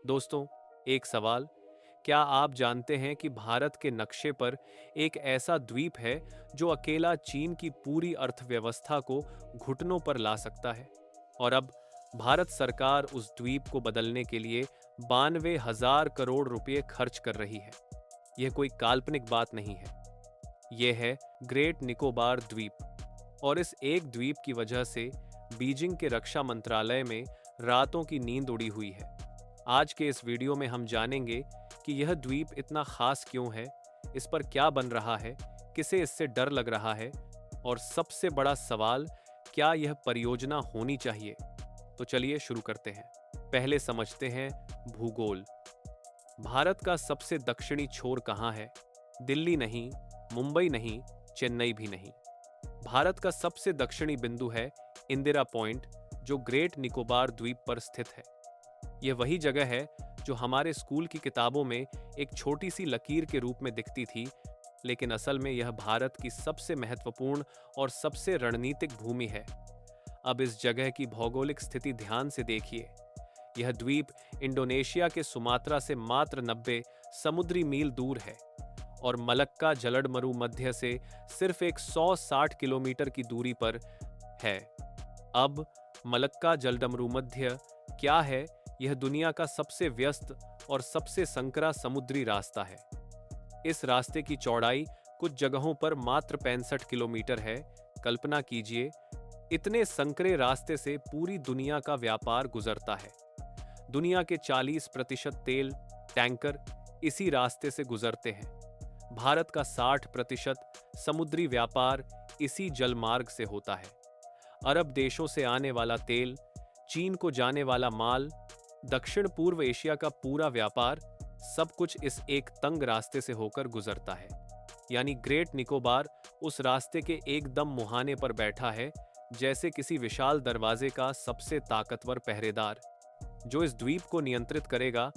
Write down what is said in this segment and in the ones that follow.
दोस्तों, एक सवाल। क्या आप जानते हैं कि भारत के नक्शे पर एक ऐसा द्वीप है जो अकेला चीन की पूरी अर्थव्यवस्था को घुटनों पर ला सकता है? और अब भारत सरकार उस द्वीप को बदलने के लिए 92,000 करोड़ रुपए खर्च कर रही है। यह कोई काल्पनिक बात नहीं है। यह है ग्रेट निकोबार द्वीप। और इस एक द्वीप की वजह से बीजिंग के रक्षा मंत्रालय में रातों की नींद उड़ी हुई है। आज के इस वीडियो में हम जानेंगे कि यह द्वीप इतना खास क्यों है, इस पर क्या बन रहा है, किसे इससे डर लग रहा है, और सबसे बड़ा सवाल, क्या यह परियोजना होनी चाहिए? तो चलिए शुरू करते हैं। पहले समझते हैं भूगोल। भारत का सबसे दक्षिणी छोर कहाँ है? दिल्ली नहीं, मुंबई नहीं, चेन्नई भी नहीं। भारत का सबसे दक्षिणी बिंदु है इंदिरा पॉइंट, जो ग्रेट निकोबार द्वीप पर स्थित है। यह वही जगह है जो हमारे स्कूल की किताबों में एक छोटी सी लकीर के रूप में दिखती थी, लेकिन असल में यह भारत की सबसे महत्वपूर्ण और सबसे रणनीतिक भूमि है। अब इस जगह की भौगोलिक स्थिति ध्यान से देखिए। यह द्वीप इंडोनेशिया के सुमात्रा से मात्र 90 समुद्री मील दूर है और मलक्का जलडमरू मध्य से सिर्फ एक 160 किलोमीटर की दूरी पर है। अब मलक्का जलडमरू मध्य क्या है? यह दुनिया का सबसे व्यस्त और सबसे संकरा समुद्री रास्ता है। इस रास्ते की चौड़ाई कुछ जगहों पर मात्र 65 किलोमीटर है। कल्पना कीजिए, इतने संकरे रास्ते से पूरी दुनिया का व्यापार गुजरता है। दुनिया के 40% तेल टैंकर इसी रास्ते से गुजरते हैं। भारत का 60% समुद्री व्यापार इसी जलमार्ग से होता है। अरब देशों से आने वाला तेल, चीन को जाने वाला माल, दक्षिण पूर्व एशिया का पूरा व्यापार, सब कुछ इस एक तंग रास्ते से होकर गुजरता है। यानी ग्रेट निकोबार उस रास्ते के एकदम मुहाने पर बैठा है, जैसे किसी विशाल दरवाजे का सबसे ताकतवर पहरेदार। जो इस द्वीप को नियंत्रित करेगा,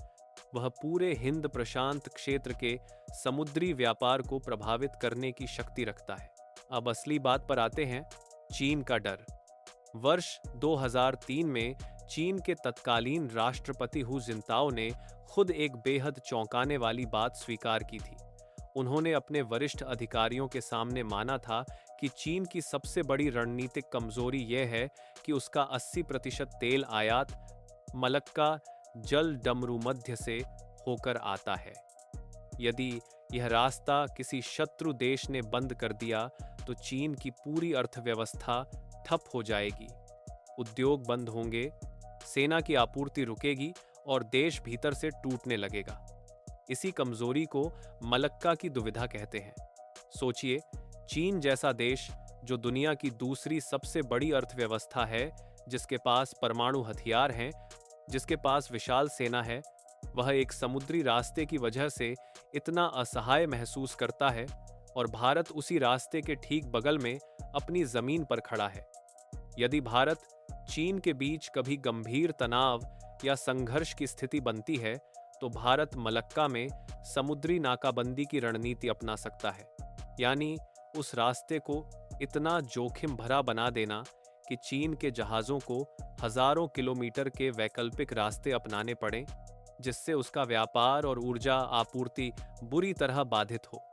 वह पूरे हिंद प्रशांत क्षेत्र के समुद्री व्यापार को प्रभावित करने की शक्ति रखता है। अब असली बात पर आते हैं, चीन का डर। वर्ष 2003 में चीन के तत्कालीन राष्ट्रपति हु जिनताओ ने खुद एक बेहद चौंकाने वाली बात स्वीकार की थी। उन्होंने अपने वरिष्ठ अधिकारियों के सामने माना था कि चीन की सबसे बड़ी रणनीतिक कमजोरी यह है कि उसका 80% तेल आयात मलक्का जल डमरू मध्य से होकर आता है। यदि यह रास्ता किसी शत्रु देश ने बंद कर दिया तो चीन की पूरी अर्थव्यवस्था ठप हो जाएगी, उद्योग बंद होंगे, सेना की आपूर्ति रुकेगी और देश भीतर से टूटने लगेगा। इसी कमजोरी को मलक्का की दुविधा कहते हैं। सोचिए, चीन जैसा देश जो दुनिया की दूसरी सबसे बड़ी अर्थव्यवस्था है, जिसके पास परमाणु हथियार हैं, जिसके पास विशाल सेना है, वह एक समुद्री रास्ते की वजह से इतना असहाय महसूस करता है, और भारत उसी रास्ते के ठीक बगल में अपनी जमीन पर खड़ा है। यदि भारत चीन के बीच कभी गंभीर तनाव या संघर्ष की स्थिति बनती है, तो भारत मलक्का में समुद्री नाकाबंदी की रणनीति अपना सकता है। यानी उस रास्ते को इतना जोखिम भरा बना देना कि चीन के जहाज़ों को हजारों किलोमीटर के वैकल्पिक रास्ते अपनाने पड़ें, जिससे उसका व्यापार और ऊर्जा आपूर्ति बुरी तरह बाधित हो।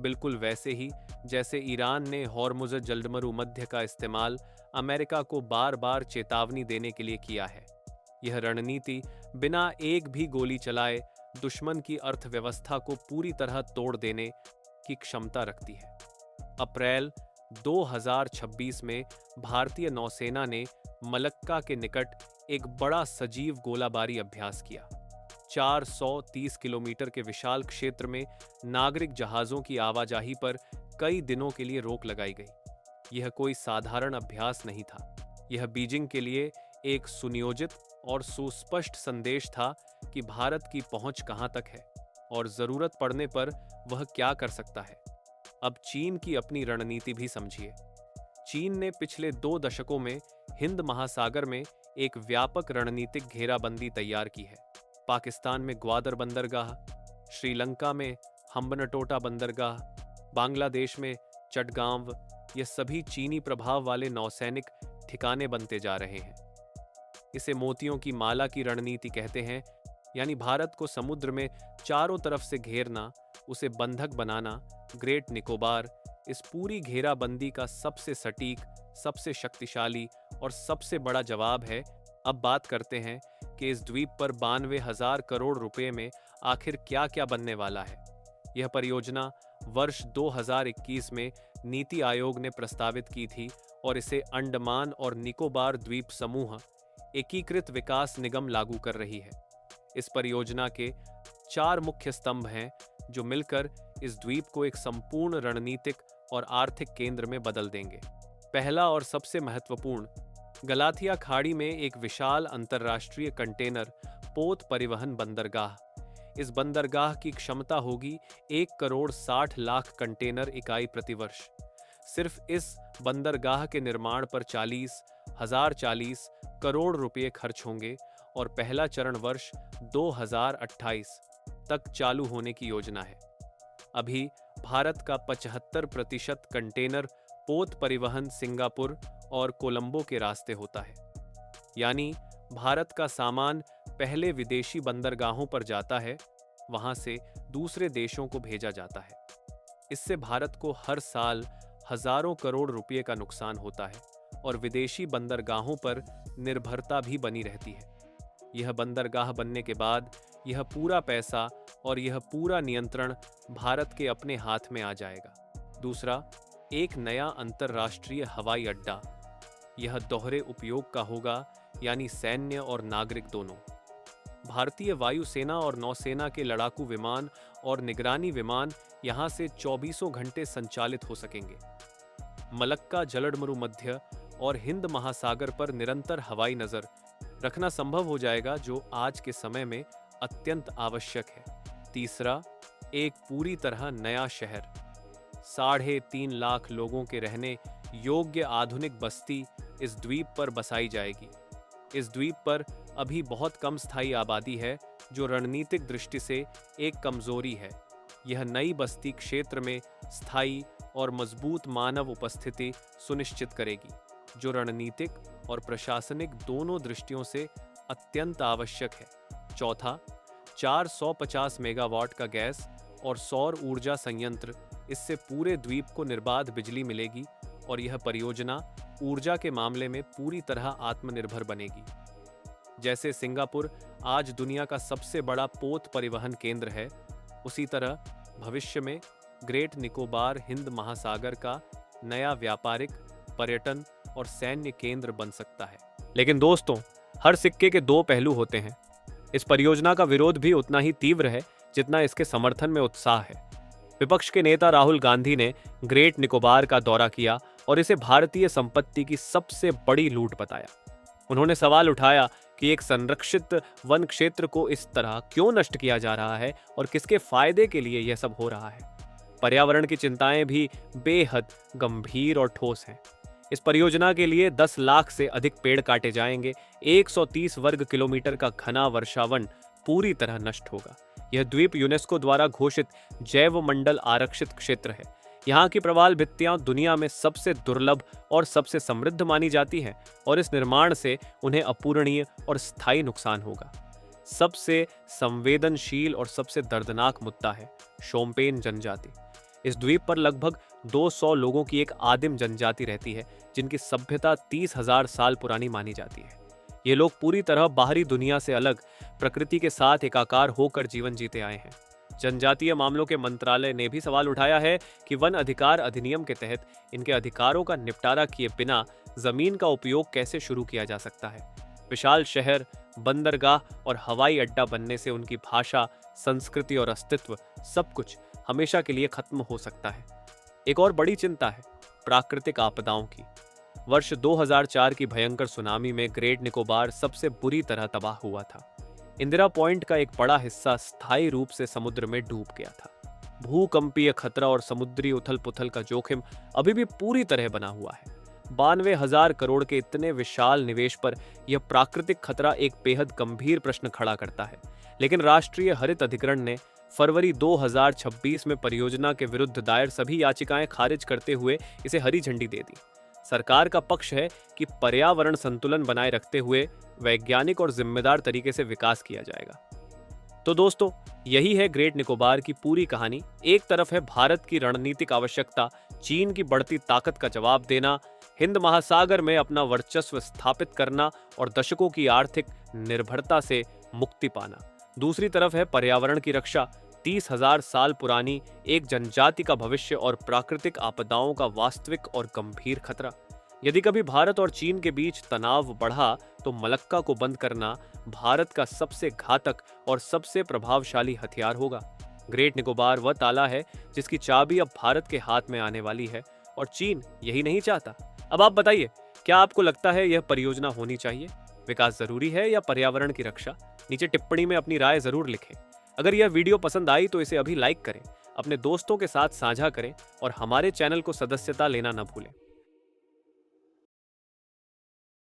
बिल्कुल वैसे ही जैसे ईरान ने हॉर्मुज़ जलडमरू मध्य का इस्तेमाल अमेरिका को बार बार चेतावनी देने के लिए किया है। यह रणनीति बिना एक भी गोली चलाए दुश्मन की अर्थव्यवस्था को पूरी तरह तोड़ देने की क्षमता रखती है। अप्रैल 2026 में भारतीय नौसेना ने मलक्का के निकट एक बड़ा सजीव गोलाबारी अभ्यास किया। 430 किलोमीटर के विशाल क्षेत्र में नागरिक जहाज़ों की आवाजाही पर कई दिनों के लिए रोक लगाई गई। यह कोई साधारण अभ्यास नहीं था। यह बीजिंग के लिए एक सुनियोजित और सुस्पष्ट संदेश था कि भारत की पहुंच कहां तक है और जरूरत पड़ने पर वह क्या कर सकता है। अब चीन की अपनी रणनीति भी समझिए। चीन ने पिछले 2 दशकों में हिंद महासागर में एक व्यापक रणनीतिक घेराबंदी तैयार की है। पाकिस्तान में ग्वादर बंदरगाह, श्रीलंका में हम्बनटोटा बंदरगाह, बांग्लादेश में चटगांव, ये सभी चीनी प्रभाव वाले नौसैनिक ठिकाने बनते जा रहे हैं। इसे मोतियों की माला की रणनीति कहते हैं, यानी भारत को समुद्र में चारों तरफ से घेरना, उसे बंधक बनाना, ग्रेट निकोबार इस पूरी घेराबंदी का सबसे सटीक, सबसे शक्तिशाली और सबसे बड़ा जवाब है। अब बात करते हैं कि इस द्वीप पर 92,000 करोड़ रुपए में आखिर क्या क्या बनने वाला है। यह परियोजना वर्ष 2021 में नीति आयोग ने प्रस्तावित की थी और इसे अंडमान और निकोबार द्वीप समूह एकीकृत विकास निगम लागू कर रही है। इस परियोजना के 4 मुख्य स्तंभ हैं जो मिलकर इस द्वीप को एक संपूर्ण रणनीतिक और आर्थिक केंद्र में बदल देंगे। पहला और सबसे महत्वपूर्ण, गलाथिया खाड़ी में एक विशाल अंतर्राष्ट्रीय कंटेनर पोत परिवहन बंदरगाह। इस बंदरगाह की क्षमता होगी 1,60,00,000 कंटेनर इकाई प्रतिवर्ष। सिर्फ इस बंदरगाह के निर्माण पर 40,040 करोड़ रुपए खर्च होंगे और पहला चरण वर्ष 2028 तक चालू होने की योजना है। अभी भारत का 75% कंटेनर पोत परिवहन सिंगापुर और कोलंबो के रास्ते होता है, यानी भारत का सामान पहले विदेशी बंदरगाहों पर जाता है, वहां से दूसरे देशों को भेजा जाता है। इससे भारत को हर साल हजारों करोड़ रुपए का नुकसान होता है और विदेशी बंदरगाहों पर निर्भरता भी बनी रहती है। यह बंदरगाह बनने के बाद यह पूरा पैसा और यह पूरा नियंत्रण भारत के अपने हाथ में आ जाएगा। दूसरा, एक नया अंतर्राष्ट्रीय हवाई अड्डा। यह दोहरे उपयोग का होगा, यानी सैन्य और नागरिक दोनों। भारतीय वायुसेना और नौसेना के लड़ाकू विमान और निगरानी विमान यहां से 24 घंटे संचालित हो सकेंगे। मलक्का जलडमरू मध्य और हिंद महासागर पर निरंतर हवाई नजर रखना संभव हो जाएगा, जो आज के समय में अत्यंत आवश्यक है। तीसरा, एक पूरी तरह नया शहर। 3.5 लाख लोगों के रहने योग्य आधुनिक बस्ती इस द्वीप पर बसाई जाएगी। इस द्वीप पर अभी बहुत कम स्थायी आबादी है, जो रणनीतिक दृष्टि से एक कमजोरी है। यह नई बस्ती क्षेत्र में स्थायी और मजबूत मानव उपस्थिति सुनिश्चित करेगी, जो रणनीतिक और प्रशासनिक दोनों दृष्टियों से अत्यंत आवश्यक है। चौथा, 450 मेगावाट का गैस और सौर ऊर्जा संयंत्र। इससे पूरे द्वीप को निर्बाध बिजली मिलेगी और यह परियोजना ऊर्जा के मामले में पूरी तरह आत्मनिर्भर बनेगी। जैसे सिंगापुर आज दुनिया का सबसे बड़ा पोत परिवहन केंद्र है, उसी तरह भविष्य में ग्रेट निकोबार हिंद महासागर का नया व्यापारिक, पर्यटन और सैन्य केंद्र बन सकता है। लेकिन दोस्तों, हर सिक्के के 2 पहलू होते हैं। इस परियोजना का विरोध भी उतना ही तीव्र है जितना इसके समर्थन में उत्साह है। विपक्ष के नेता राहुल गांधी ने ग्रेट निकोबार का दौरा किया और इसे भारतीय संपत्ति की सबसे बड़ी लूट बताया। उन्होंने सवाल उठाया कि एक संरक्षित वन क्षेत्र को इस तरह क्यों नष्ट किया जा रहा है और किसके फायदे के लिए यह सब हो रहा है। पर्यावरण की चिंताएं भी बेहद गंभीर और ठोस हैं। इस परियोजना के लिए 10 लाख से अधिक पेड़ काटे जाएंगे। 130 वर्ग किलोमीटर का घना वर्षावन पूरी तरह नष्ट होगा। यह द्वीप यूनेस्को द्वारा घोषित जैव मंडल आरक्षित क्षेत्र है। यहाँ की प्रवाल भित्तियां दुनिया में सबसे दुर्लभ और सबसे समृद्ध मानी जाती हैं और इस निर्माण से उन्हें अपूरणीय और स्थायी नुकसान होगा। सबसे संवेदनशील और सबसे दर्दनाक मुद्दा है शोम्पेन जनजाति। इस द्वीप पर लगभग 200 लोगों की एक आदिम जनजाति रहती है, जिनकी सभ्यता 30,000 साल पुरानी मानी जाती है। ये लोग पूरी तरह बाहरी दुनिया से अलग, प्रकृति के साथ एकाकार होकर जीवन जीते आए हैं। जनजातीय मामलों के मंत्रालय ने भी सवाल उठाया है कि वन अधिकार अधिनियम के तहत इनके अधिकारों का निपटारा किए बिना जमीन का उपयोग कैसे शुरू किया जा सकता है। विशाल शहर, बंदरगाह और हवाई अड्डा बनने से उनकी भाषा, संस्कृति और अस्तित्व सब कुछ हमेशा के लिए खत्म हो सकता है। एक और बड़ी चिंता है प्राकृतिक आपदाओं की। वर्ष 2004 की भयंकर सुनामी में ग्रेट निकोबार सबसे बुरी तरह तबाह हुआ था। इंदिरा पॉइंट का एक बड़ा हिस्सा स्थायी रूप से समुद्र में डूब गया था। भूकंपीय खतरा और समुद्री उथल पुथल का जोखिम अभी भी पूरी तरह बना हुआ है। 92,000 करोड़ के इतने विशाल निवेश पर यह प्राकृतिक खतरा एक बेहद गंभीर प्रश्न खड़ा करता है। लेकिन राष्ट्रीय हरित अधिकरण ने फरवरी 2026 में परियोजना के विरुद्ध दायर सभी याचिकाएं खारिज करते हुए इसे हरी झंडी दे दी। सरकार का पक्ष है कि पर्यावरण संतुलन बनाए रखते हुए वैज्ञानिक और जिम्मेदार तरीके से विकास किया जाएगा। तो दोस्तों, यही है ग्रेट निकोबार की पूरी कहानी। एक तरफ है भारत की रणनीतिक आवश्यकता, चीन की बढ़ती ताकत का जवाब देना, हिंद महासागर में अपना वर्चस्व स्थापित करना और दशकों की आर्थिक निर्भरता से मुक्ति पाना। दूसरी तरफ है पर्यावरण की रक्षा, 30,000 साल पुरानी एक जनजाति का भविष्य और प्राकृतिक आपदाओं का वास्तविक और गंभीर खतरा। यदि कभी भारत और चीन के बीच तनाव बढ़ा तो मलक्का को बंद करना भारत का सबसे घातक और सबसे प्रभावशाली हथियार होगा। ग्रेट निकोबार वह ताला है जिसकी चाबी अब भारत के हाथ में आने वाली है और चीन यही नहीं चाहता। अब आप बताइए, क्या आपको लगता है यह परियोजना होनी चाहिए? विकास जरूरी है या पर्यावरण की रक्षा? नीचे टिप्पणी में अपनी राय जरूर लिखें। अगर यह वीडियो पसंद आई तो इसे अभी लाइक करें, अपने दोस्तों के साथ साझा करें और हमारे चैनल को सदस्यता लेना न भूलें।